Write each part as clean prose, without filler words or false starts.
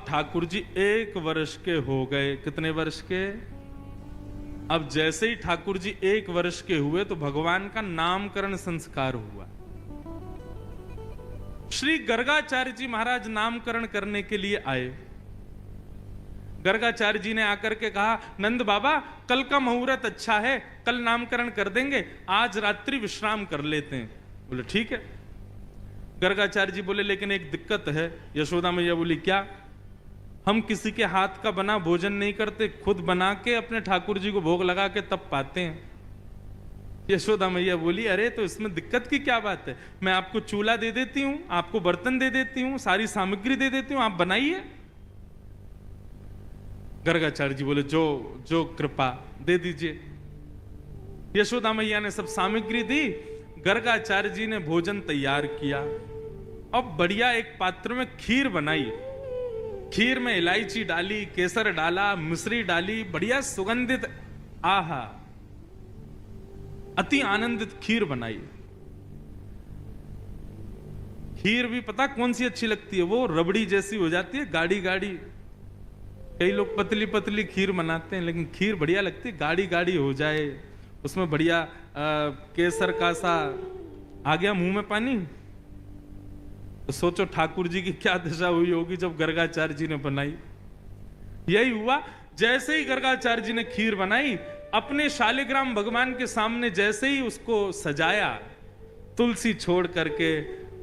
ठाकुर जी 1 वर्ष के हो गए। कितने वर्ष के? अब जैसे ही ठाकुर जी 1 वर्ष के हुए तो भगवान का नामकरण संस्कार हुआ। श्री गर्गाचार्य जी महाराज नामकरण करने के लिए आए। गर्गाचार्य जी ने आकर के कहा, नंद बाबा कल का मुहूर्त अच्छा है, कल नामकरण कर देंगे, आज रात्रि विश्राम कर लेते हैं। बोले ठीक है। गर्गाचार्य जी बोले लेकिन एक दिक्कत है। यशोदा मैया बोली क्या? हम किसी के हाथ का बना भोजन नहीं करते, खुद बना के अपने ठाकुर जी को भोग लगा के तब पाते हैं। यशोदा मैया बोली अरे तो इसमें दिक्कत की क्या बात है, मैं आपको चूल्हा दे देती हूं, आपको बर्तन दे देती हूं, सारी सामग्री दे देती हूं, आप बनाइए। गर्गाचार्य जी बोले जो जो कृपा, दे दीजिए। यशोदा मैया ने सब सामग्री दी, गर्गाचार्य जी ने भोजन तैयार किया। अब बढ़िया एक पात्र में खीर बनाई, खीर में इलायची डाली, केसर डाला, मिश्री डाली, बढ़िया सुगंधित, आहा अति आनंदित खीर बनाई। खीर भी पता कौन सी अच्छी लगती है? वो रबड़ी जैसी हो जाती है, गाढ़ी गाढ़ी। कई लोग पतली पतली खीर बनाते हैं, लेकिन खीर बढ़िया लगती है, गाढ़ी गाढ़ी हो जाए, उसमें बढ़िया केसर का सा। आ गया मुंह में पानी। तो सोचो ठाकुर जी की क्या दशा हुई होगी जब गर्गाचार्य जी ने बनाई। यही हुआ, जैसे ही गर्गाचार्य जी ने खीर बनाई, अपने शालिग्राम भगवान के सामने जैसे ही उसको सजाया, तुलसी छोड़ करके,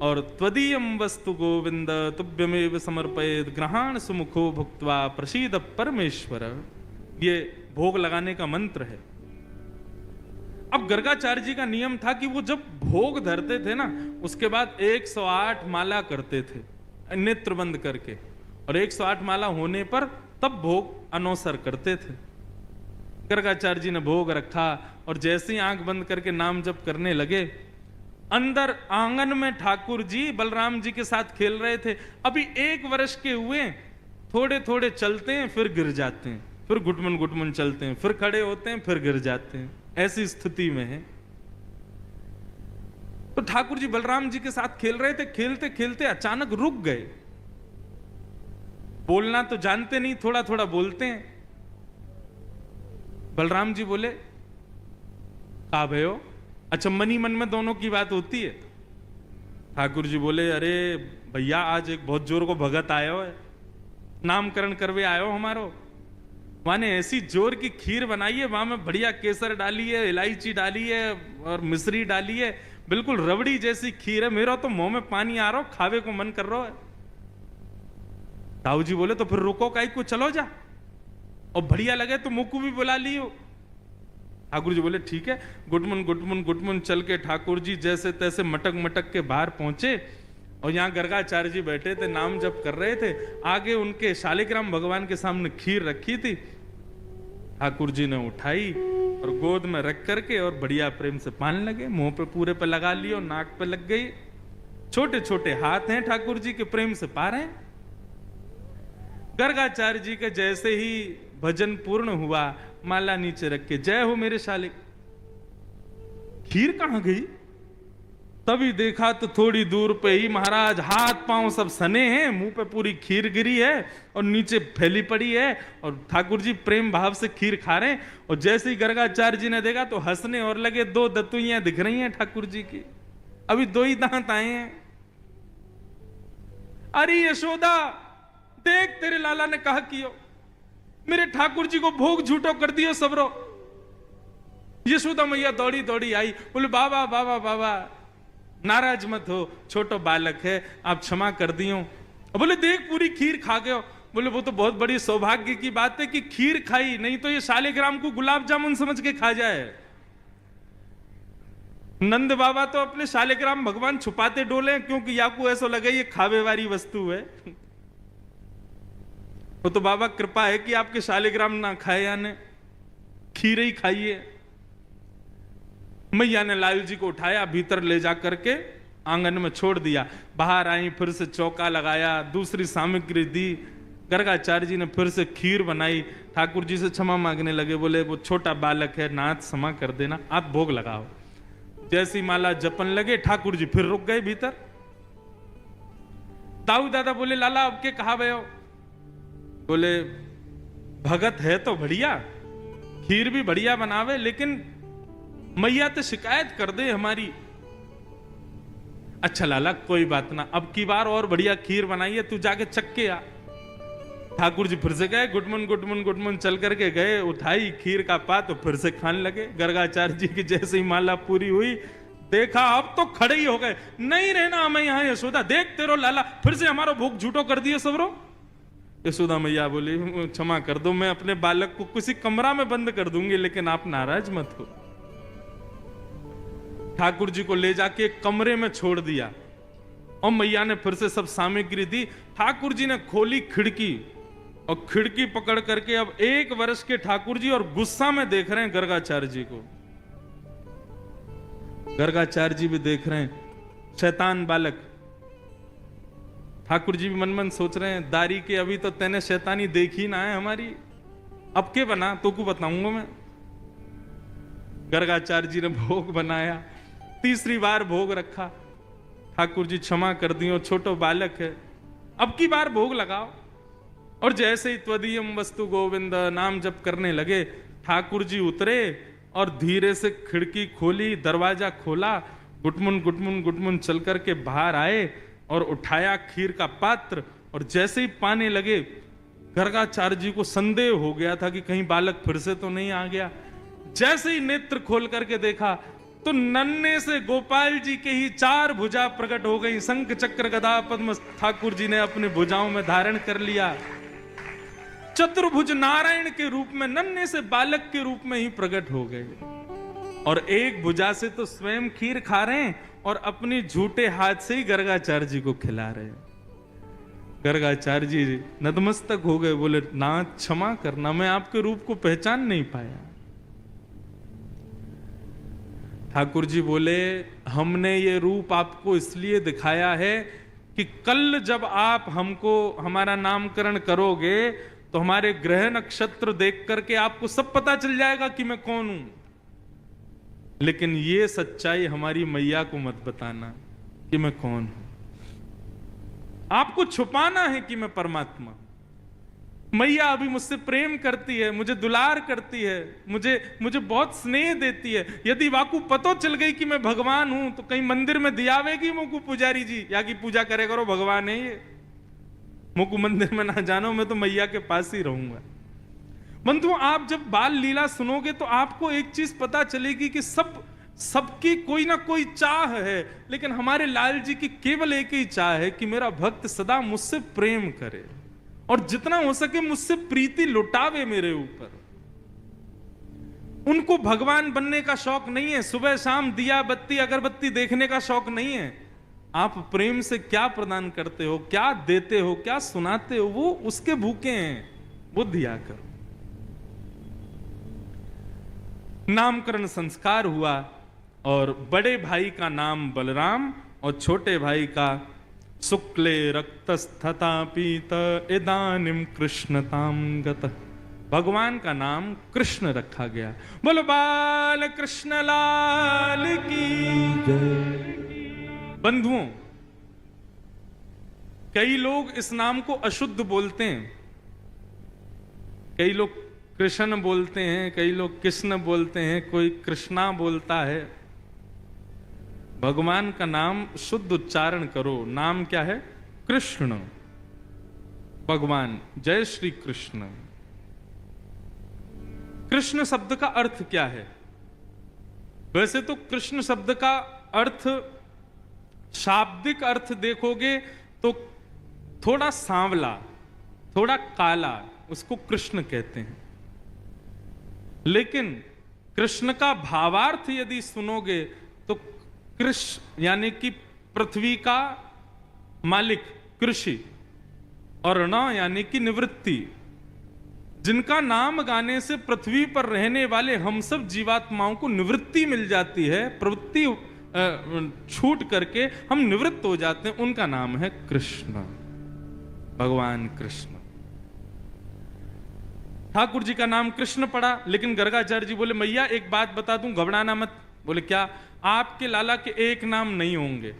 और त्वदीयम वस्तु गोविंद तुभ्यमेव समर्पयेत् ग्रहाण सुमुखो भुक्त्वा प्रसीद परमेश्वर, ये भोग लगाने का मंत्र है। अब गर्गाचार्य जी का नियम था कि वो जब भोग धरते थे ना, उसके बाद 108 माला करते थे नेत्र बंद करके, और 108 माला होने पर तब भोग अनौसर करते थे। गर्गाचार्य जी ने भोग रखा और जैसे ही आंख बंद करके नाम जप करने लगे, अंदर आंगन में ठाकुर जी बलराम जी के साथ खेल रहे थे। अभी 1 वर्ष के हुए, थोड़े थोड़े चलते हैं फिर गिर जाते हैं, फिर घुटमन घुटमन चलते हैं, फिर खड़े होते हैं, फिर गिर जाते हैं, ऐसी स्थिति में है। तो ठाकुर जी बलराम जी के साथ खेल रहे थे, खेलते खेलते अचानक रुक गए। बोलना तो जानते नहीं, थोड़ा थोड़ा बोलते हैं। बलराम जी बोले का भयो? अच्छा, मन ही मन में दोनों की बात होती है। ठाकुर जी बोले अरे भैया आज एक बहुत जोर को भगत आयो है, नामकरण करवे आयो हमारो, माने ऐसी जोर की खीर बनाई है, वहां में बढ़िया केसर डाली है, इलायची डाली है और मिश्री डाली है, बिल्कुल रबड़ी जैसी खीर है। मेरा तो मुंह में पानी आ रहा हो, खावे को मन कर रहा है। ताऊ जी बोले तो फिर रुको काई को, चलो जा, और बढ़िया लगे तो मुक्कू भी बुला लियो। ठाकुर जी बोले ठीक है। गुटमुन गुटमुन गुटमुन चल के ठाकुर जी जैसे तैसे मटक मटक के बाहर पहुंचे, और यहां गर्गाचार्य जी बैठे थे, नाम जप कर रहे थे। आगे उनके शालिग्राम भगवान के सामने खीर रखी थी, ठाकुर जी ने उठाई और गोद में रख करके और बढ़िया प्रेम से पान लगे, मुंह पे पूरे पे लगा लियो, नाक पे लग गई। छोटे छोटे हाथ हैं ठाकुर जी के, प्रेम से पा रहे हैं। गर्गाचार्य जी के जैसे ही भजन पूर्ण हुआ, माला नीचे रख के जय हो मेरे शालिक, खीर कहां गई? तभी देखा तो थोड़ी दूर पे ही महाराज हाथ पांव सब सने हैं, मुंह पे पूरी खीर गिरी है और नीचे फैली पड़ी है, और ठाकुर जी प्रेम भाव से खीर खा रहे हैं। और जैसे ही गर्गाचार्य जी ने देखा तो हंसने और लगे। 2 दतुइयां दिख रही हैं ठाकुर जी की, अभी 2 ही दांत आए हैं। अरे यशोदा देख, तेरे लाला ने कहा कियो, मेरे ठाकुर जी को भोग झूठो कर दियो सबरो। यशोदा मैया दौड़ी दौड़ी आई, बोले बाबा बाबा बाबा नाराज मत हो, छोटो बालक है, आप क्षमा कर दियो। बोले देख पूरी खीर खा गए हो। बोले वो तो बहुत बड़ी सौभाग्य की बात है कि खीर खाई, नहीं तो ये शालिग्राम को गुलाब जामुन समझ के खा जाए। नंद बाबा तो अपने शालिग्राम भगवान छुपाते डोले, क्योंकि याकू ऐसा लगे ये खावे वाली वस्तु है। वो तो बाबा कृपा है कि आपके शालिग्राम ना खाए, यानी खीर ही खाइए। मैया ने लाल जी को उठाया, भीतर ले जा करके आंगन में छोड़ दिया। बाहर आई, फिर से चौका लगाया, दूसरी सामग्री दी। गर्गाचार्य जी ने फिर से खीर बनाई, ठाकुर जी से क्षमा मांगने लगे। बोले वो छोटा बालक है, नाथ क्षमा कर देना, आप भोग लगाओ। जैसी माला जपन लगे, ठाकुर जी फिर रुक गए भीतर। दाऊ दादा बोले लाला अब के कहा भयो? बोले भगत है तो बढ़िया, खीर भी बढ़िया बनावे, लेकिन मैया तो शिकायत कर दे हमारी। अच्छा लाला कोई बात ना, अब की बार और बढ़िया खीर बनाइए, तू जाके चक्के आ। ठाकुर जी फिर से गए, गुडमुन गुडमुन गुडमुन चल करके गए, उठाई खीर का पात तो फिर से खाने लगे। गर्गाचार्य जी की जैसे ही माला पूरी हुई, देखा अब तो खड़े ही हो गए, नहीं रहना हमें यहाँ यशोदा, देख तेरो लाला फिर से हमारा भूख झूठो कर दिए सबरो। यशोदा मैया बोली क्षमा कर दो, मैं अपने बालक को किसी कमरा में बंद कर दूंगी, लेकिन आप नाराज मत हो। ठाकुर जी को ले जाके एक कमरे में छोड़ दिया और मैया ने फिर से सब सामग्री दी। ठाकुर जी ने खोली खिड़की और खिड़की पकड़ करके अब 1 वर्ष के ठाकुर जी और गुस्सा में देख रहे हैं गर्गाचार्य जी को। गर्गाचार्य जी भी देख रहे हैं, शैतान बालक। ठाकुर जी भी मन मन सोच रहे हैं, दारी के अभी तो तेने शैतानी देखी ना है हमारी, अब के बना तो को बताऊंगा मैं। गर्गाचार्य जी ने भोग बनाया, 3री बार भोग रखा। ठाकुर जी क्षमा कर दियो, छोटो बालक है, अब की बार भोग लगाओ। और जैसे ही त्वदीयम वस्तु गोविंद नाम जप करने लगे, ठाकुर जी उतरे और धीरे से खिड़की खोली, दरवाजा खोला, गुटमुन गुटमुन गुटमुन चल करके बाहर आए और उठाया खीर का पात्र। और जैसे ही पाने लगे, गर्गाचार्य जी को संदेह हो गया था कि कहीं बालक फिर से तो नहीं आ गया। जैसे ही नेत्र खोल करके देखा तो नन्हे से गोपाल जी के ही 4 भुजा प्रकट हो गई। शंख चक्र गदा पद्म ठाकुर जी ने अपने भुजाओं में धारण कर लिया। चतुर्भुज नारायण के रूप में नन्हे से बालक के रूप में ही प्रकट हो गए। और एक भुजा से तो स्वयं खीर खा रहे हैं और अपनी झूठे हाथ से ही गर्गाचार्य जी को खिला रहे हैं। गर्गाचार्य जी नतमस्तक हो गए, बोले नाथ क्षमा करना, मैं आपके रूप को पहचान नहीं पाया। ठाकुर जी बोले हमने ये रूप आपको इसलिए दिखाया है कि कल जब आप हमको हमारा नामकरण करोगे तो हमारे ग्रह नक्षत्र देख करके आपको सब पता चल जाएगा कि मैं कौन हूं। लेकिन ये सच्चाई हमारी मैया को मत बताना कि मैं कौन हूं। आपको छुपाना है कि मैं परमात्मा। मैया अभी मुझसे प्रेम करती है, मुझे दुलार करती है, मुझे बहुत स्नेह देती है। यदि वाकू पतो चल गई कि मैं भगवान हूं तो कहीं मंदिर में दियावेगी मुझको पुजारी जी, या की पूजा करे करो, भगवान है ये, मुझको मंदिर में ना जानो, मैं तो मैया के पास ही रहूंगा। बंधु आप जब बाल लीला सुनोगे तो आपको एक चीज पता चलेगी कि सबकी कोई ना कोई चाह है, लेकिन हमारे लाल जी की केवल एक ही चाह है कि मेरा भक्त सदा मुझसे प्रेम करे और जितना हो सके मुझसे प्रीति लुटावे मेरे ऊपर। उनको भगवान बनने का शौक नहीं है, सुबह शाम दिया बत्ती अगरबत्ती देखने का शौक नहीं है। आप प्रेम से क्या प्रदान करते हो, क्या देते हो, क्या सुनाते हो, वो उसके भूखे हैं, वो दिया करो। नामकरण संस्कार हुआ और बड़े भाई का नाम बलराम और छोटे भाई का शुक्ले रक्तस्थता पीत इदानिम कृष्णताम गत, भगवान का नाम कृष्ण रखा गया। बोलो बाल कृष्ण लाल की जय। बंधुओं, कई लोग इस नाम को अशुद्ध बोलते हैं, कई लोग कृष्ण बोलते हैं, कई लोग कृष्ण बोलते हैं, कोई कृष्णा बोलता है। भगवान का नाम शुद्ध उच्चारण करो। नाम क्या है? कृष्ण, भगवान। जय श्री कृष्ण। कृष्ण शब्द का अर्थ क्या है? वैसे तो कृष्ण शब्द का अर्थ, शाब्दिक अर्थ देखोगे तो थोड़ा सांवला, थोड़ा काला, उसको कृष्ण कहते हैं। लेकिन कृष्ण का भावार्थ यदि सुनोगे तो कृष्ण यानी कि पृथ्वी का मालिक, कृषि, और न यानी कि निवृत्ति, जिनका नाम गाने से पृथ्वी पर रहने वाले हम सब जीवात्माओं को निवृत्ति मिल जाती है, प्रवृत्ति छूट करके हम निवृत्त हो जाते हैं, उनका नाम है कृष्ण, भगवान कृष्ण। ठाकुर जी का नाम कृष्ण पड़ा, लेकिन गर्गाचार्य जी बोले मैया एक बात बता दूं, घबराना मत। बोले क्या? आपके लाला के एक नाम नहीं होंगे,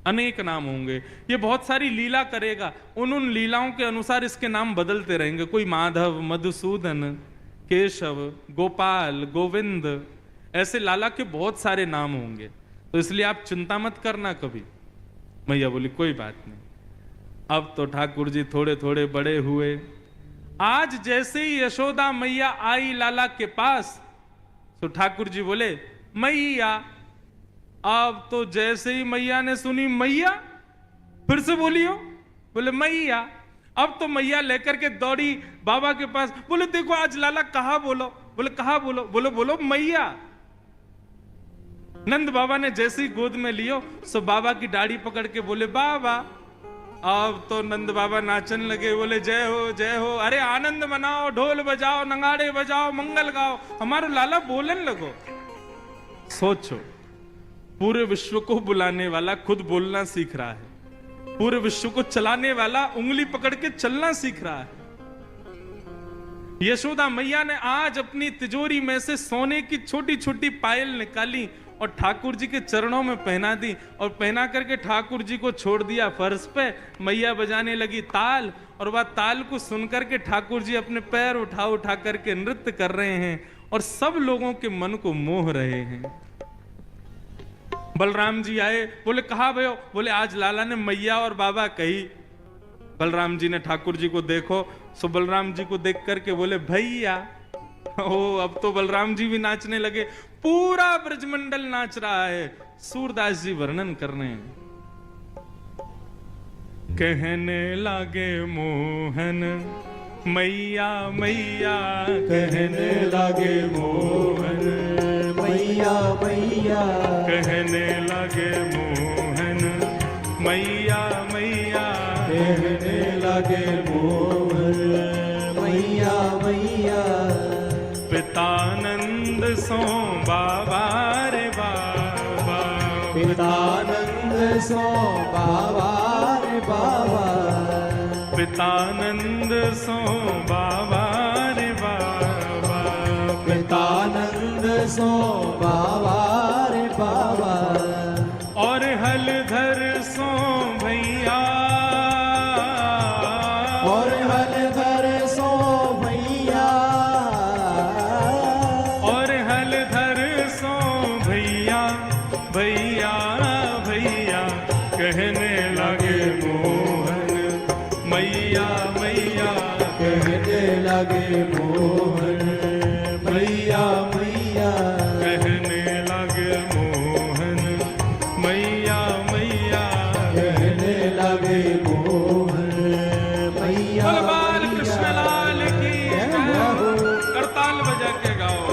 अनेक नाम होंगे। ये बहुत सारी लीला करेगा, उन लीलाओं के अनुसार इसके नाम बदलते रहेंगे। कोई माधव, मधुसूदन, केशव, गोपाल, गोविंद, ऐसे लाला के बहुत सारे नाम होंगे। तो इसलिए आप चिंता मत करना कभी। मैया बोली कोई बात नहीं। अब तो ठाकुर जी थोड़े थोड़े बड़े हुए। आज जैसे ही यशोदा मैया आई लाला के पास, तो ठाकुर जी बोले मैया। अब तो जैसे ही मैया ने सुनी मैया, फिर से बोलियो, बोले मैया। अब तो मैया लेकर के दौड़ी बाबा के पास, बोले देखो आज लाला कहा बोलो। बोले कहा बोलो? बोलो बोलो मैया। नंद बाबा ने जैसे ही गोद में लियो, सो बाबा की दाढ़ी पकड़ के बोले बाबा। अब तो नंद बाबा नाचन लगे, बोले जय हो जय हो, अरे आनंद मनाओ, ढोल बजाओ, नगाड़े बजाओ, मंगल गाओ, हमारो लाला बोलन लगो। सोचो, पूरे विश्व को बुलाने वाला खुद बोलना सीख रहा है, पूरे विश्व को चलाने वाला उंगली पकड़ के चलना सीख रहा है। यशोदा मैया ने आज अपनी तिजोरी में से सोने की छोटी छोटी पायल निकाली और ठाकुर जी के चरणों में पहना दी, और पहना करके ठाकुर जी को छोड़ दिया फर्श पे। मैया बजाने लगी ताल, और वह ताल को सुनकर के ठाकुर जी अपने पैर उठा उठा करके नृत्य कर रहे हैं और सब लोगों के मन को मोह रहे हैं। बलराम जी आए, बोले कहा भयो? बोले आज लाला ने मैया और बाबा कही। बलराम जी ने ठाकुर जी को देखो, सो बलराम जी को देख करके बोले भैया। ओ, अब तो बलराम जी भी नाचने लगे, पूरा ब्रजमंडल नाच रहा है। सूरदास जी वर्णन कर रहे हैं, कहने लागे मोहन मैया मैया, कहने लागे मोहन मैया मैया, कहने लागे मोहन मैया मैया, कहने लागे मोहन मैया मैया। पितानंद सो बाबा रे बाबा, पितानंद सो बाबा रे बाबा, पितानंद सो बाबा रे बाबा, पितानंद सो बाबा रे बाबा। और हलधर सो भैया, और हलधर सो भैया, और हलधर सो भैया भैया भैया, कहने लगे मोहन मैया मैया, कहने लगे मोहन मैया मैया, कहने लगे मोहन मैया मैया, कहने लगे मोहन मैया। बोल बाल कृष्ण लाल की जय। करताल बजा के गाओ।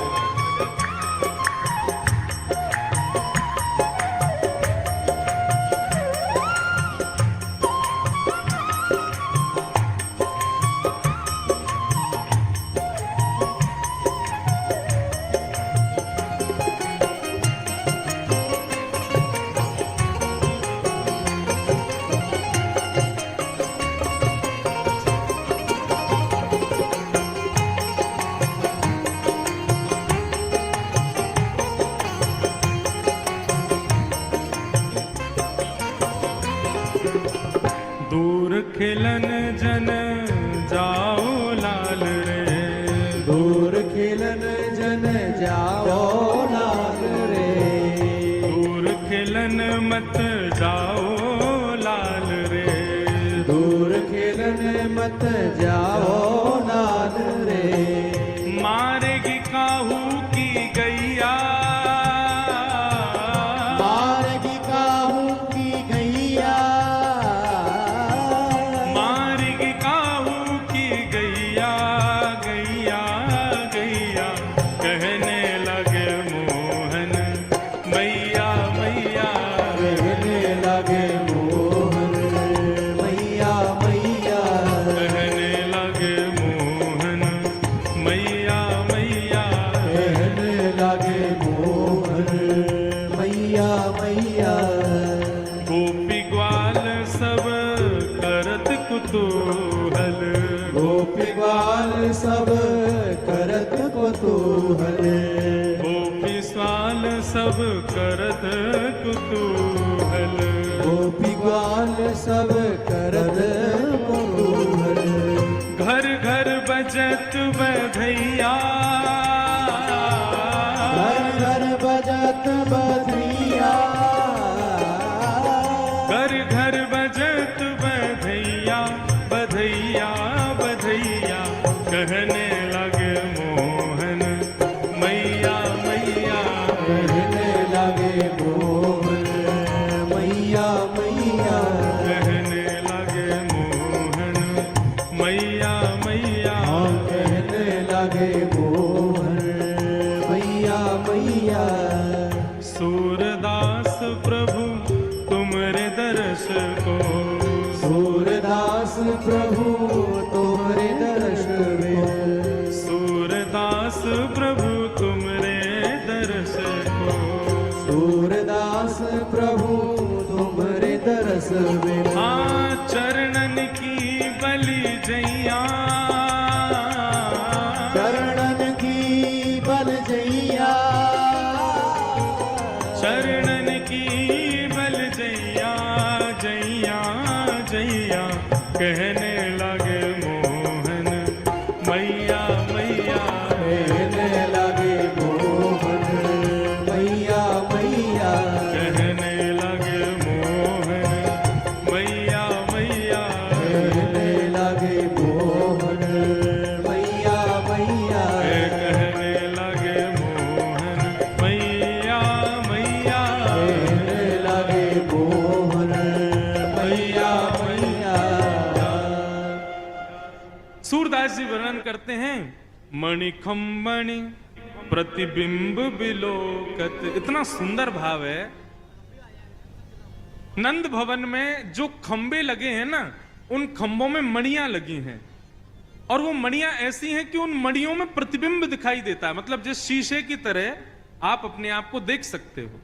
दूर खिलन जन जाओ लाल रे, दूर खिलन जन जाओ लाल रे, दूर खिलन मत जाओ लाल रे, दूर खिलन मत जाओ लाल रे। मारेगी काहू की गैया, मारेगी काहू की गैया, मारेगी काहू की गैया गैया गैया, कहने लगे मोहन मैया मैया, कहने लगे मोहन मैया मैया, कहने लगे मोहन मैया मैया, कहने लगे मोहन मैया मैया। गोपी ग्वाल सब करत कुतूहल, गोपी ग्वाल सब करत कुतूहल, गोपी स्वाल सब करत कुतूहल, गोपी बजत बधैया, घर घर बजत बधैया, घर घर बजत बधैया, बधैया बधैया, कहने लगे मोहन मैया मैया, कहने लगे मोहन मैया मैया, कहने लगे मोहन मैया मैया, हाँ कहने लगे मोहन मैया मैया। सूरदास प्रभु तुमरे दर्श को, सूरदास प्रभु तुम्हारे दर्श में, सूरदास प्रभु तुमरे दर्श को, सूरदास प्रभु तुम्हारे दर्श में, हाँ चरणन की बलि जैया, चरणन की बल जैया, चरणन की बल जैया, जैया जैया, कहने लगे मोहन मैया मैया, कहने लगे मोहन मैया मैया, कहने लगे मोहन मैया मैया, कहने लगे मोहन मैया मैया, कहने लगे मोहन मैया मैया, कहने लगे मोहन मैया मैया। सूरदास जी वर्णन करते हैं, मणिखम्बणि प्रतिबिंब बिलोकत, इतना सुंदर भाव है। नंद भवन में जो खंबे लगे हैं ना, उन खंबों में मणियां लगी हैं, और वो मणियां ऐसी हैं कि उन मणियों में प्रतिबिंब दिखाई देता है, मतलब जिस शीशे की तरह आप अपने आप को देख सकते हो।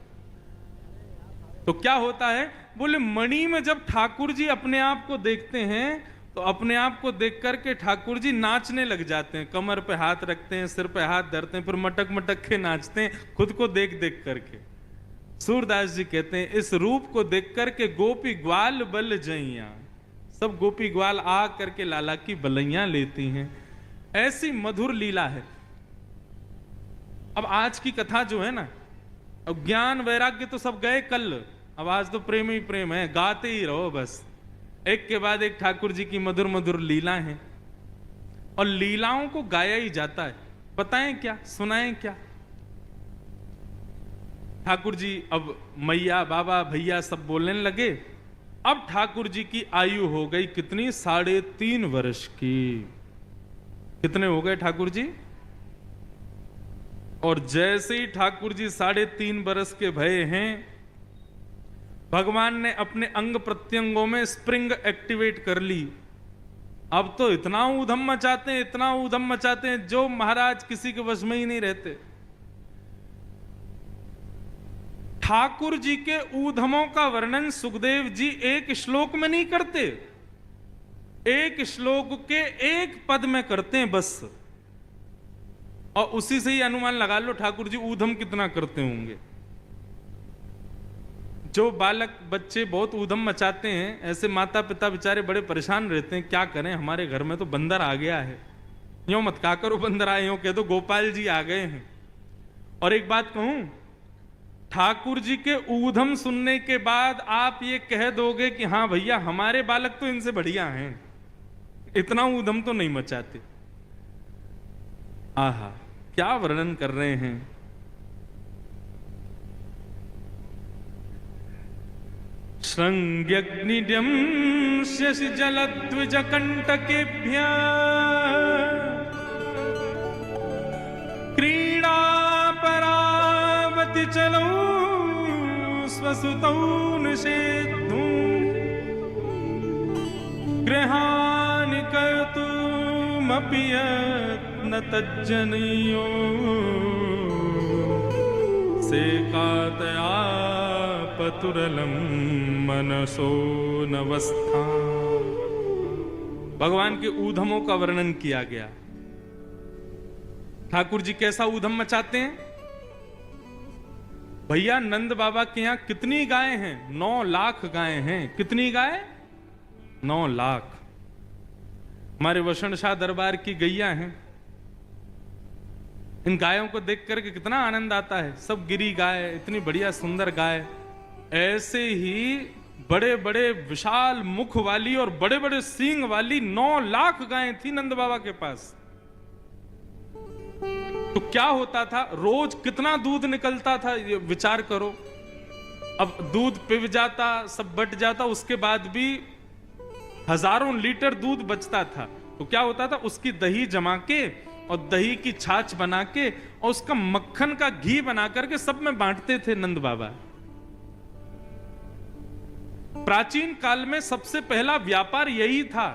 तो क्या होता है, बोले मणि में जब ठाकुर जी अपने आप को देखते हैं तो अपने आप को देख करके ठाकुर जी नाचने लग जाते हैं, कमर पे हाथ रखते हैं, सिर पे हाथ धरते हैं, फिर मटक मटक के नाचते हैं खुद को देख देख करके। सूरदास जी कहते हैं, इस रूप को देख करके गोपी ग्वाल बल जइया, सब गोपी ग्वाल आ करके लाला की बलैया लेती हैं। ऐसी मधुर लीला है। अब आज की कथा जो है ना, अब ज्ञान वैराग्य तो सब गए कल, अब आज तो प्रेम ही प्रेम है, गाते ही रहो बस, एक के बाद एक ठाकुर जी की मधुर मधुर लीला है, और लीलाओं को गाया ही जाता है। बताएं क्या, सुनाएं क्या। ठाकुर जी अब मैया बाबा भैया सब बोलने लगे। अब ठाकुर जी की आयु हो गई कितनी, 3.5 वर्ष की। कितने हो गए ठाकुर जी? और जैसे ही ठाकुर जी 3.5 वर्ष के भये हैं, भगवान ने अपने अंग प्रत्यंगों में स्प्रिंग एक्टिवेट कर ली। अब तो इतना ऊधम मचाते हैं, इतना ऊधम मचाते हैं, जो महाराज किसी के वश में ही नहीं रहते। ठाकुर जी के ऊधमों का वर्णन सुखदेव जी एक श्लोक में नहीं करते, एक श्लोक के एक पद में करते हैं बस, और उसी से ही अनुमान लगा लो ठाकुर जी ऊधम कितना करते होंगे। जो बालक बच्चे बहुत ऊधम मचाते हैं, ऐसे माता पिता बेचारे बड़े परेशान रहते हैं, क्या करें, हमारे घर में तो बंदर आ गया है। यूं मत कहा करो बंदर आए, यूं कह दो गोपाल जी आ गए हैं। और एक बात कहूं, ठाकुर जी के ऊधम सुनने के बाद आप ये कह दोगे कि हाँ भैया हमारे बालक तो इनसे बढ़िया हैं, इतना ऊधम तो नहीं मचाते। आहा, क्या वर्णन कर रहे हैं। श्रृंग्यग्निड्यं शशि जलद्विज कंटकेभ्य क्रीडा परावति चलो स्वसुतौ निषेद्धुं गृहाणि कर्तुमपि न तज्जनीयो सेकातया पतुरलम मनसो नवस्था। भगवान के ऊधमों का वर्णन किया गया। ठाकुर जी कैसा ऊधम मचाते हैं। भैया नंद बाबा के यहां कितनी गायें हैं? 9 लाख गायें हैं। कितनी गाय? 9 लाख। हमारे वसण शाह दरबार की गैया हैं, इन गायों को देख करके कितना आनंद आता है। सब गिरी गाय, इतनी बढ़िया सुंदर गाय। ऐसे ही बड़े बड़े विशाल मुख वाली और बड़े बड़े सींग वाली 9 लाख गायें थी नंद बाबा के पास। तो क्या होता था, रोज कितना दूध निकलता था, ये विचार करो। अब दूध पिव जाता, सब बट जाता, उसके बाद भी हजारों लीटर दूध बचता था। तो क्या होता था, उसकी दही जमा के और दही की छाछ बना के और उसका मक्खन का घी बना करके सब में बांटते थे नंद बाबा। प्राचीन काल में सबसे पहला व्यापार यही था।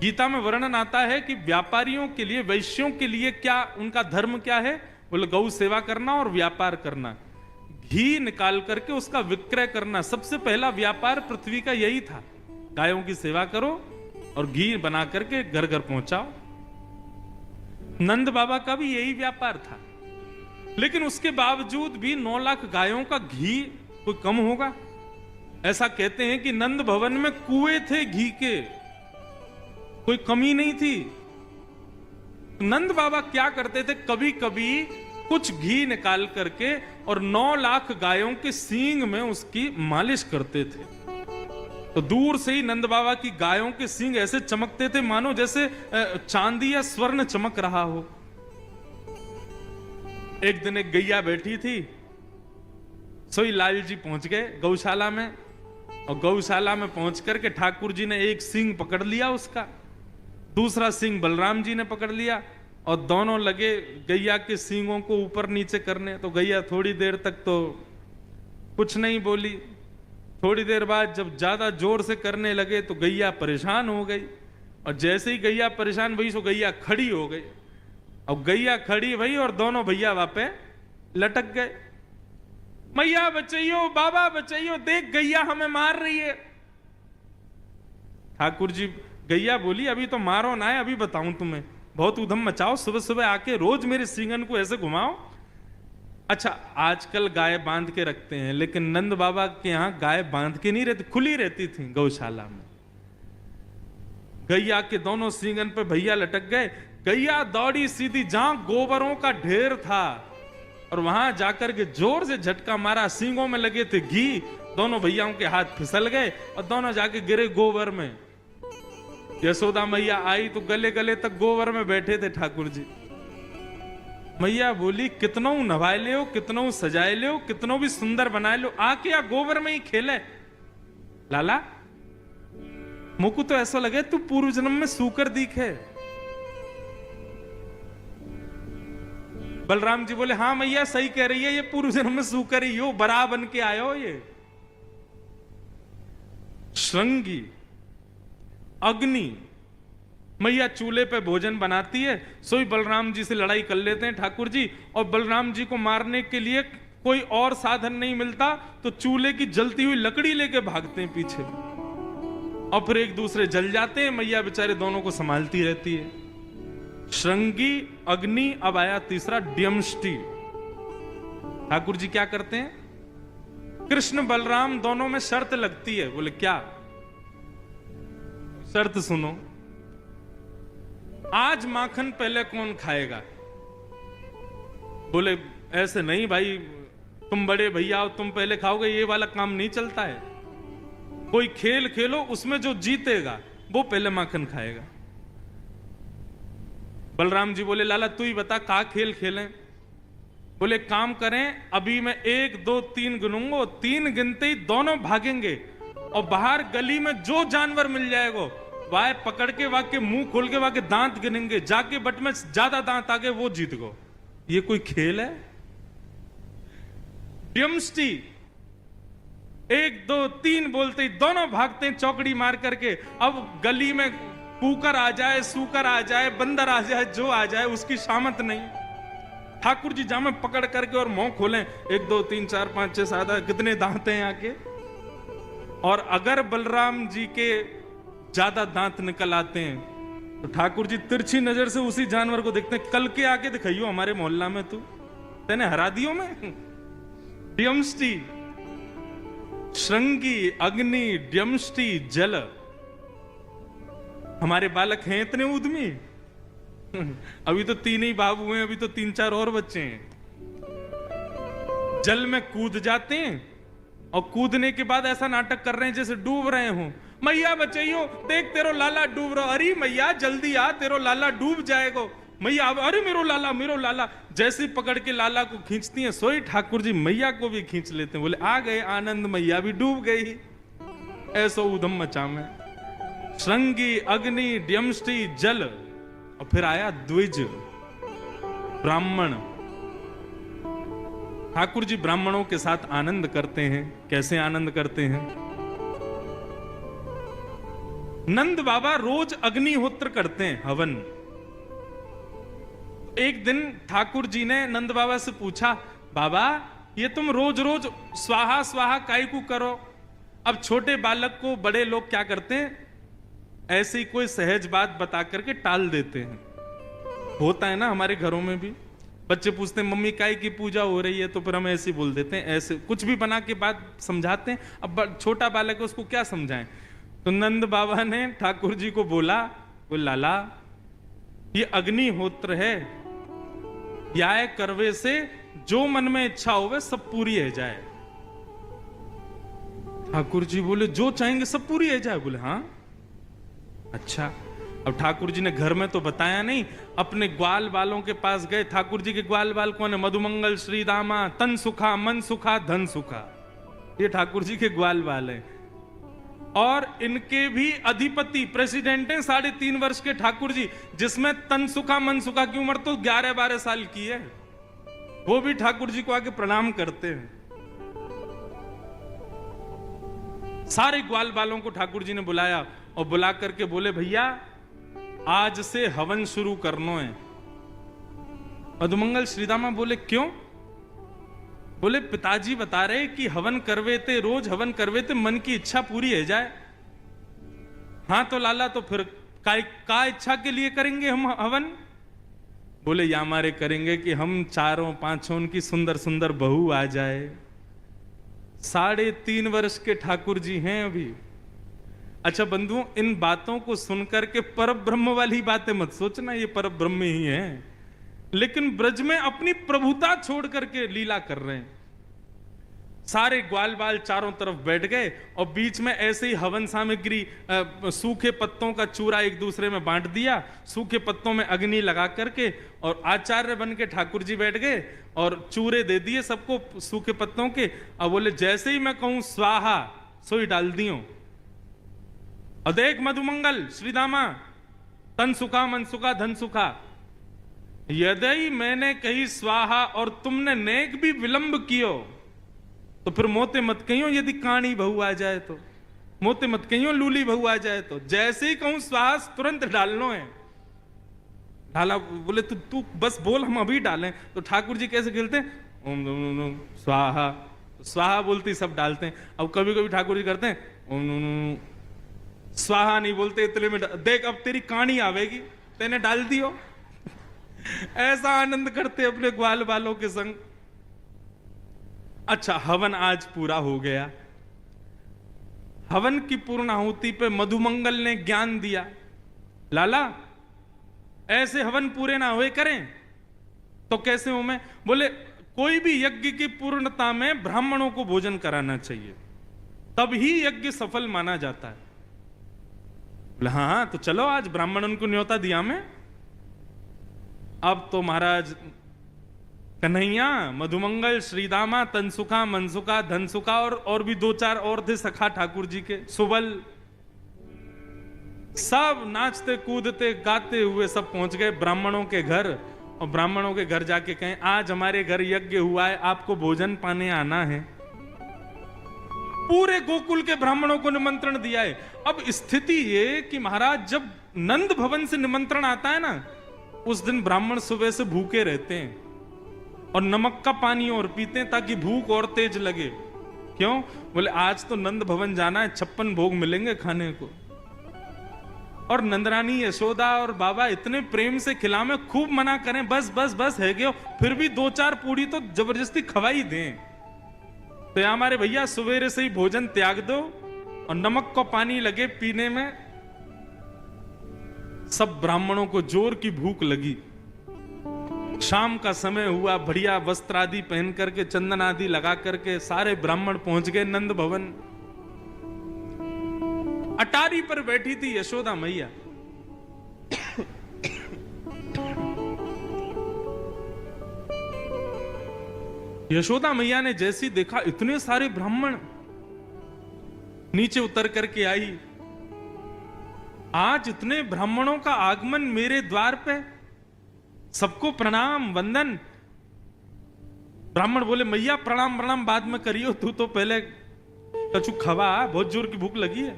गीता में वर्णन आता है कि व्यापारियों के लिए, वैश्यों के लिए क्या उनका धर्म क्या है, बोले गौ सेवा करना और व्यापार करना, घी निकाल करके उसका विक्रय करना। सबसे पहला व्यापार पृथ्वी का यही था, गायों की सेवा करो और घी बना करके घर घर पहुंचाओ। नंद बाबा का भी यही व्यापार था। लेकिन उसके बावजूद भी 9 लाख गायों का घी कोई कम होगा? ऐसा कहते हैं कि नंद भवन में कुएं थे घी के, कोई कमी नहीं थी। नंद बाबा क्या करते थे, कभी कभी कुछ घी निकाल करके और 9 लाख गायों के सींग में उसकी मालिश करते थे। तो दूर से ही नंद बाबा की गायों के सींग ऐसे चमकते थे मानो जैसे चांदी या स्वर्ण चमक रहा हो। एक दिन एक गैया बैठी थी, सोई लाल जी पहुंच गए गौशाला में, और गौशाला में पहुंच करके ठाकुर जी ने एक सींग पकड़ लिया उसका, दूसरा सींग बलराम जी ने पकड़ लिया और दोनों लगे गैया के सींगों को ऊपर नीचे करने। तो गैया थोड़ी देर तक तो कुछ नहीं बोली। थोड़ी देर बाद जब ज्यादा जोर से करने लगे तो गैया परेशान हो गई, और जैसे ही गैया परेशान हुई तो गैया खड़ी हो गई। और गैया खड़ी भई और दोनों भैया वहां पे लटक गए। मैया बचाइयो, बाबा बचाइयो, देख गैया हमें मार रही है। ठाकुर जी, गैया बोली अभी तो मारो ना है, अभी बताऊं तुम्हें, बहुत उधम मचाओ, सुबह सुबह आके रोज मेरे सींगन को ऐसे घुमाओ। अच्छा, आजकल गाय बांध के रखते हैं, लेकिन नंद बाबा के यहां गाय बांध के नहीं रहती, खुली रहती थी गौशाला में। गैया के दोनों सींगन पे भैया लटक गए। गैया दौड़ी सीधी जहां गोबरों का ढेर था और वहां जाकर के जोर से झटका मारा, सींगों में लगे थे घी, दोनों भैयाओं के हाथ फिसल गए और दोनों जाके गिरे गोबर में। यशोदा मैया आई तो गले गले तक गोबर में बैठे थे ठाकुर जी। मैया बोली कितनों नवाए ले हो, कितनों सजाए ले हो, कितनों भी सुंदर बनाए लो, आके या गोबर में ही खेले। लाला मुझको तो ऐसा लगे तू पूर्व जन्म में सूकर दिखे। बलराम जी बोले हाँ मैया सही कह रही है, ये पूर्व जन्म में सूकर ही हो, बरा बन के आयो। ये श्रृंगी अग्नि मैया चूल्हे पे भोजन बनाती है, सोई बलराम जी से लड़ाई कर लेते हैं ठाकुर जी, और बलराम जी को मारने के लिए कोई और साधन नहीं मिलता तो चूल्हे की जलती हुई लकड़ी लेके भागते हैं पीछे, और फिर एक दूसरे जल जाते हैं। मैया बेचारे दोनों को संभालती रहती है। श्रृंगी अग्नि, अब आया तीसरा ड्यमष्टि। ठाकुर जी क्या करते हैं, कृष्ण बलराम दोनों में शर्त लगती है। बोले क्या शर्त सुनो, आज माखन पहले कौन खाएगा? बोले ऐसे नहीं भाई, तुम बड़े भैया हो, तुम पहले खाओगे, ये वाला काम नहीं चलता है। कोई खेल खेलो, उसमें जो जीतेगा वो पहले माखन खाएगा। बलराम जी बोले लाला तू ही बता का खेल खेलें? बोले काम करें, अभी मैं 1 2 3 गिनूंगा, 3 गिनते ही दोनों भागेंगे और बाहर गली में जो जानवर मिल जाएगा वाह पकड़ के वहां के मुंह खोल के वहां के दांत गिनेंगे, जाके बट में ज्यादा दांत आ गए वो जीत गो। ये कोई खेल है? ड्यमष्टि 1 2 3 बोलते ही दोनों भागते हैं चौकड़ी मार करके। अब गली में कुकर आ जाए, सूकर आ जाए, बंदर आ जाए, जो आ जाए उसकी शामत नहीं। ठाकुर जी जामे पकड़ करके और मुंह खोलें, 1 2 3 4 5 6 7 कितने दांत हैं आके। और अगर बलराम जी के ज्यादा दांत निकल आते हैं तो ठाकुर जी तिरछी नजर से उसी जानवर को देखते हैं, कल के आके दिखाइयो हमारे मोहल्ला में तू तेने हरा दियो में। ड्यमष्टि श्रृंगी अग्नि ड्यमष्टि जल, हमारे बालक हैं इतने उद्यमी? अभी तो 3 ही बाबू हैं, अभी तो 3-4 और बच्चे हैं। जल में कूद जाते हैं और कूदने के बाद ऐसा नाटक कर रहे हैं जैसे डूब रहे हो। मैया बचाइयो, देख तेरो लाला डूब रहा। अरे मैया जल्दी आ, तेरो लाला डूब जाएगा। मैया अरे मेरो लाला, मेरो लाला। जैसे पकड़ के लाला को खींचती हैं, सोई ठाकुर जी मैया को भी खींच लेते हैं। बोले आ गए आनंद, मैया भी डूब गई। ऐसो उधम मचा में श्रृंगी अग्नि ड्यमष्टि जल, और फिर आया द्विज ब्राह्मण। ठाकुर जी ब्राह्मणों के साथ आनंद करते हैं। कैसे आनंद करते हैं? नंद बाबा रोज अग्निहोत्र करते हैं, हवन। एक दिन ठाकुर जी ने नंद बाबा से पूछा, बाबा ये तुम रोज रोज स्वाहा स्वाहा काहे को करो? अब छोटे बालक को बड़े लोग क्या करते हैं, ऐसे ही कोई सहज बात बता करके टाल देते हैं। होता है ना हमारे घरों में भी, बच्चे पूछते हैं मम्मी काय की पूजा हो रही है, तो फिर हम ऐसे बोल देते हैं, ऐसे कुछ भी बना के बात समझाते हैं। अब छोटा बालक है, उसको क्या समझाएं? तो नंद बाबा ने ठाकुर जी को बोला, वो लाला ये अग्निहोत्र है, या करवे से जो मन में इच्छा होवे सब पूरी है जाए। ठाकुर जी बोले जो चाहेंगे सब पूरी है जाए? बोले हाँ। अच्छा, अब ठाकुर जी ने घर में तो बताया नहीं, अपने ग्वाल बालों के पास गए। ठाकुर जी के ग्वाल बाल कौन है? मधुमंगल, श्रीदामा, तन सुखा, मन सुखा, धन सुखा, ये ठाकुर जी के ग्वाल बाल है। और इनके भी अधिपति प्रेसिडेंट हैं 3.5 वर्ष के ठाकुर जी, जिसमें तन सुखा मन सुखा की उम्र तो 11-12 साल की है। वो भी ठाकुर जी को आके प्रणाम करते हैं। सारे ग्वाल बालों को ठाकुर जी ने बुलाया और बुला करके बोले भैया आज से हवन शुरू करनो है। मधुमंगल श्रीदामा बोले क्यों? बोले पिताजी बता रहे कि हवन करवे थे, रोज हवन करवे थे, मन की इच्छा पूरी है जाए। हाँ तो लाला तो फिर का इच्छा के लिए करेंगे हम हवन? बोले या हमारे करेंगे कि हम 4-5 की सुंदर सुंदर बहू आ जाए। 3.5 वर्ष के ठाकुर जी हैं अभी। अच्छा बंधुओं, इन बातों को सुनकर के परब्रह्म वाली बातें मत सोचना, ये परब्रह्म ही है, लेकिन ब्रज में अपनी प्रभुता छोड़ करके लीला कर रहे हैं। सारे ग्वाल बाल चारों तरफ बैठ गए और बीच में ऐसे ही हवन सामग्री, सूखे पत्तों का चूरा एक दूसरे में बांट दिया, सूखे पत्तों में अग्नि लगा करके, और आचार्य बन के ठाकुर जी बैठ गए और चूरे दे दिए सबको सूखे पत्तों के। अब बोले जैसे ही मैं कहूं स्वाहा सोई डाल दियो। और देख मधुमंगल श्रीदामा, तन सुखा मन सुखा धन सुखा, यदि मैंने कही स्वाहा और तुमने नेक भी विलंब कियो तो फिर मोते मत कहियो यदि काणी बहू आ जाए तो, मोते मत कहियो लूली बहू आ जाए तो। जैसे ही कहूं स्वाहा तुरंत डालनो है। ढाला बोले तू बस बोल हम अभी डालें। तो ठाकुर जी कैसे खेलते हैं, ओम स्वाहा, स्वाहा बोलते सब डालते हैं। अब कभी कभी ठाकुर जी करते हैं ओम स्वाहा नहीं बोलते, इतने में देख अब तेरी काणी आवेगी, तेने डाल दियो। ऐसा आनंद करते अपने ग्वाल बालों के संग। अच्छा, हवन आज पूरा हो गया। हवन की पूर्णाहुति पे मधुमंगल ने ज्ञान दिया, लाला ऐसे हवन पूरे ना हुए करें तो कैसे हो? मैं बोले कोई भी यज्ञ की पूर्णता में ब्राह्मणों को भोजन कराना चाहिए, तब ही यज्ञ सफल माना जाता है। बोले हाँ तो चलो आज ब्राह्मणों को न्योता दिया मैं। अब तो महाराज कन्हैया, मधुमंगल, श्रीदामा, तनसुखा, मनसुखा, धनसुखा और भी 2-4 और थे सखा ठाकुर जी के, सुबल, सब नाचते कूदते गाते हुए सब पहुंच गए ब्राह्मणों के घर। और ब्राह्मणों के घर जाके कहें आज हमारे घर यज्ञ हुआ है, आपको भोजन पाने आना है। पूरे गोकुल के ब्राह्मणों को निमंत्रण दिया है। अब स्थिति ये कि महाराज जब नंद भवन से निमंत्रण आता है ना, उस दिन ब्राह्मण सुबह से भूखे रहते हैं और नमक का पानी और पीते हैं ताकि भूख और तेज लगे। क्यों? बोले आज तो नंद भवन जाना है, 56 भोग मिलेंगे खाने को। और नंदरानी यशोदा और बाबा इतने प्रेम से खिलावे, खूब मना करें बस बस बस है गयो, फिर भी 2-4 पूड़ी तो जबरदस्ती खवाई दें। तो हमारे भैया सवेरे से ही भोजन त्याग दो और नमक को पानी लगे पीने में। सब ब्राह्मणों को जोर की भूख लगी। शाम का समय हुआ, बढ़िया वस्त्र आदि पहन करके, चंदन आदि लगा करके सारे ब्राह्मण पहुंच गए नंद भवन। अटारी पर बैठी थी यशोदा मैया। यशोदा मैया ने जैसी देखा इतने सारे ब्राह्मण, नीचे उतर करके आई। आज इतने ब्राह्मणों का आगमन मेरे द्वार पे, सबको प्रणाम वंदन। ब्राह्मण बोले मैया प्रणाम प्रणाम बाद में करियो, तू तो पहले कछु खवा, बहुत जोर की भूख लगी है।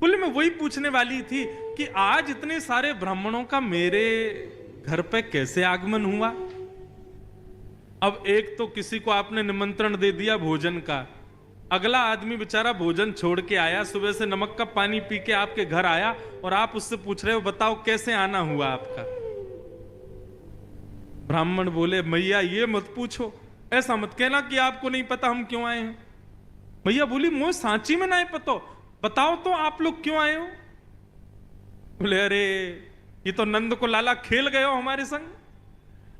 बोले मैं वही पूछने वाली थी कि आज इतने सारे ब्राह्मणों का मेरे घर पे कैसे आगमन हुआ। अब एक तो किसी को आपने निमंत्रण दे दिया भोजन का, अगला आदमी बेचारा भोजन छोड़ के आया, सुबह से नमक का पानी पी के आपके घर आया और आप उससे पूछ रहे हो बताओ कैसे आना हुआ आपका। ब्राह्मण बोले मैया ये मत पूछो, ऐसा मत कहना कि आपको नहीं पता हम क्यों आए हैं। मैया बोली मोह सांची में नहीं पता, बताओ तो आप लोग क्यों आए हो। बोले अरे ये तो नंद को लाला खेल गए हो हमारे संग।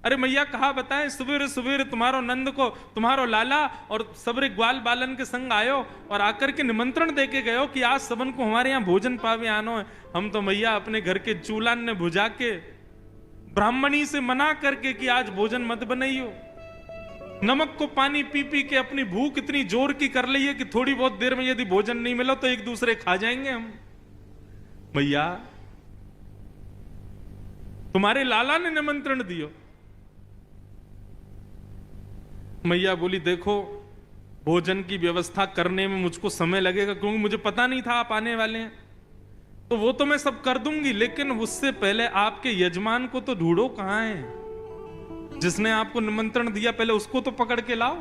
अरे मैया कहा बताएं, सवेरे सवेरे तुम्हारो नंद को तुम्हारो लाला और सबरे ग्वाल बालन के संग आयो और आकर के निमंत्रण दे के गयो कि आज सबन को हमारे यहाँ भोजन पावे आनो है। हम तो मैया अपने घर के चूल्हान ने बुझा के ब्राह्मणी से मना करके कि आज भोजन मत बनाइयो। नमक को पानी पी पी के अपनी भूख इतनी जोर की कर ली है कि थोड़ी बहुत देर में यदि भोजन नहीं मिला तो एक दूसरे खा जाएंगे हम। मैया तुम्हारे लाला ने निमंत्रण दियो। मैया बोली देखो भोजन की व्यवस्था करने में मुझको समय लगेगा, क्योंकि मुझे पता नहीं था आप आने वाले हैं, तो वो तो मैं सब कर दूंगी, लेकिन उससे पहले आपके यजमान को तो ढूंढो कहां है। जिसने आपको निमंत्रण दिया पहले उसको तो पकड़ के लाओ।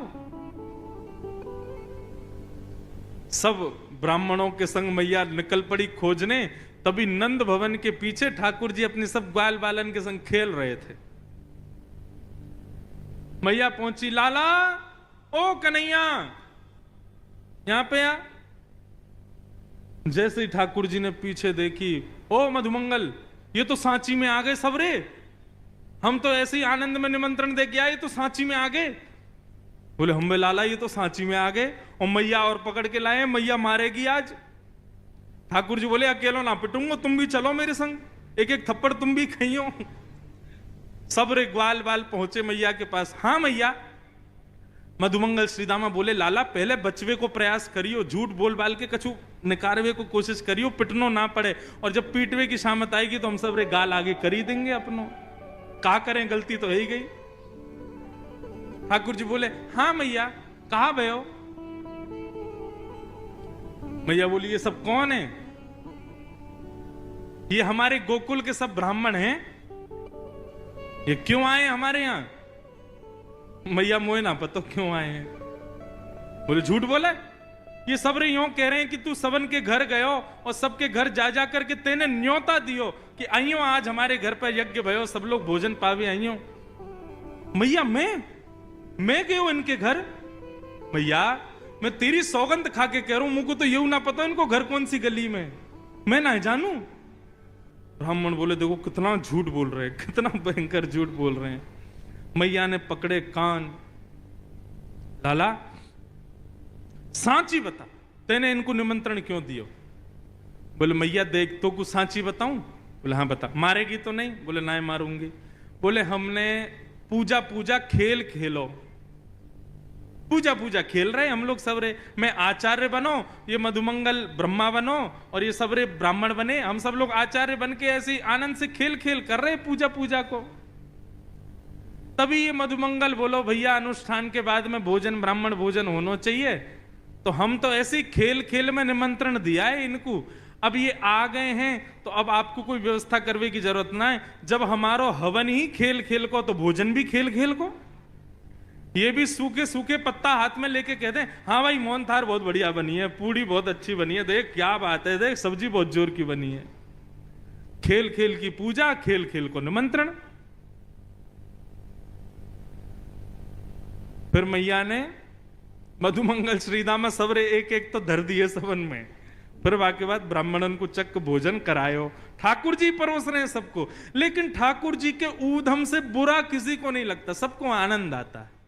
सब ब्राह्मणों के संग मैया निकल पड़ी खोजने। तभी नंद भवन के पीछे ठाकुर जी अपने सब ग्वाल बालन के संग खेल रहे थे। मैया पहुंची, लाला ओ कन्हैया यहां पे आ। जैसे ही ठाकुर जी ने पीछे देखी, ओ मधुमंगल ये तो सांची में आ गए सबरे, हम तो ऐसे ही आनंद में निमंत्रण दे के आए, तो सांची में आ गए। बोले हम लाला ये तो सांची में आ गए और मैया और पकड़ के लाए, मैया मारेगी आज। ठाकुर जी बोले अकेला ना पिटूंगा, तुम भी चलो मेरे संग, एक एक थप्पड़ तुम भी खाइयो। सब रे ग्वाल बाल पहुंचे मैया के पास। हाँ मैया। मधुमंगल श्रीदामा बोले लाला पहले बचवे को प्रयास करियो, झूठ बोल बाल के कछु निकारवे को कोशिश करियो, पिटनो ना पड़े, और जब पीटवे की शामत आएगी तो हम सब रे गाल आगे कर ही देंगे अपनो, का करें गलती तो है ही गई। ठाकुर जी बोले हाँ मैया कहा भयो। मैया बोली ये सब कौन है। ये हमारे गोकुल के सब ब्राह्मण हैं, ये क्यों आए हमारे यहां। मैया मोए ना पता क्यों आए हैं। बोले झूठ बोले, ये सब रे यूं कह रहे हैं कि तू सबन के घर गयो और सबके घर जा जा करके तेने न्योता दियो कि आइयो आज हमारे घर पर यज्ञ भयो, सब लोग भोजन पावे आइयो। मैया मैं गयो इनके घर। मैया मैं तेरी सौगंध खा के कह रहा हूं, मुझको तो यूं ना पता इनको घर कौन सी गली में, मैं ना जानू। ब्राह्मण बोले देखो कितना झूठ बोल रहे हैं, कितना भयंकर झूठ बोल रहे हैं। मैया ने पकड़े कान, लाला सांची बता तेने इनको निमंत्रण क्यों दियो। बोले मैया देख तो कुछ सांची बताऊं। बोले हाँ बता। मारेगी तो नहीं। बोले ना मारूंगी। बोले हमने पूजा पूजा खेल खेलो, पूजा पूजा खेल रहे हम लोग सब रे, मैं आचार्य बनो, ये मधुमंगल ब्रह्मा बनो और ये सब रे ब्राह्मण बने, हम सब लोग आचार्य बन के ऐसे आनंद से खेल खेल कर रहे पूजा पूजा को। तभी ये मधुमंगल बोलो भैया अनुष्ठान के बाद में भोजन ब्राह्मण भोजन होना चाहिए, तो हम तो ऐसे ही खेल खेल में निमंत्रण दिया है इनको, अब ये आ गए हैं तो अब आपको कोई व्यवस्था करने की जरूरत ना है। जब हमारो हवन ही खेल खेल को तो भोजन भी खेल खेल को। ये भी सूखे सूखे पत्ता हाथ में लेके कहते हैं हाँ भाई मोहन थार बहुत बढ़िया बनी है, पूड़ी बहुत अच्छी बनी है, देख क्या बात है, देख सब्जी बहुत जोर की बनी है। खेल खेल की पूजा, खेल खेल को निमंत्रण। फिर मैया ने मधुमंगल श्रीदामा सबरे एक एक तो धर दिए सबन में। फिर वाके बाद ब्राह्मणन को चक्क भोजन करायो, ठाकुर जी परोस रहे हैं सबको, लेकिन ठाकुर जी के ऊधम से बुरा किसी को नहीं लगता, सबको आनंद आता है।